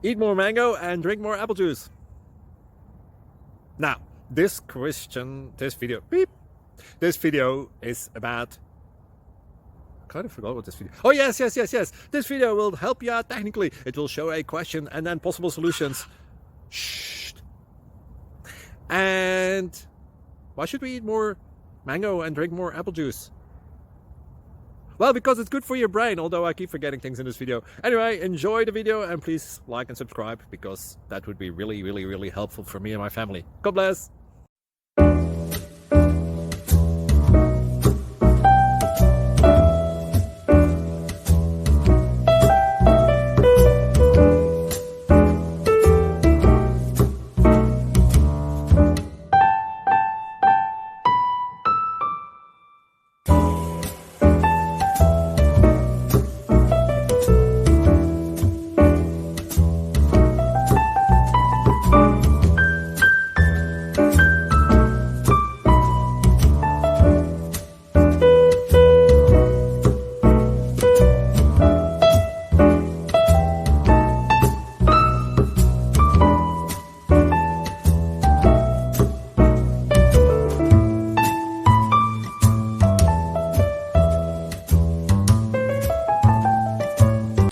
Eat more mango and drink more apple juice. Now, this video is about, I kind of forgot what this video. Oh, yes. This video will help you out technically. It will show a question and then possible solutions. Shh. And why should we eat more mango and drink more apple juice? Well, because it's good for your brain, although I keep forgetting things in this video. Anyway, enjoy the video and please like and subscribe, because that would be really helpful for me and my family. God bless!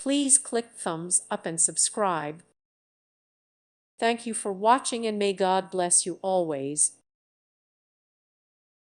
Please click thumbs up and subscribe. Thank you for watching, and may God bless you always.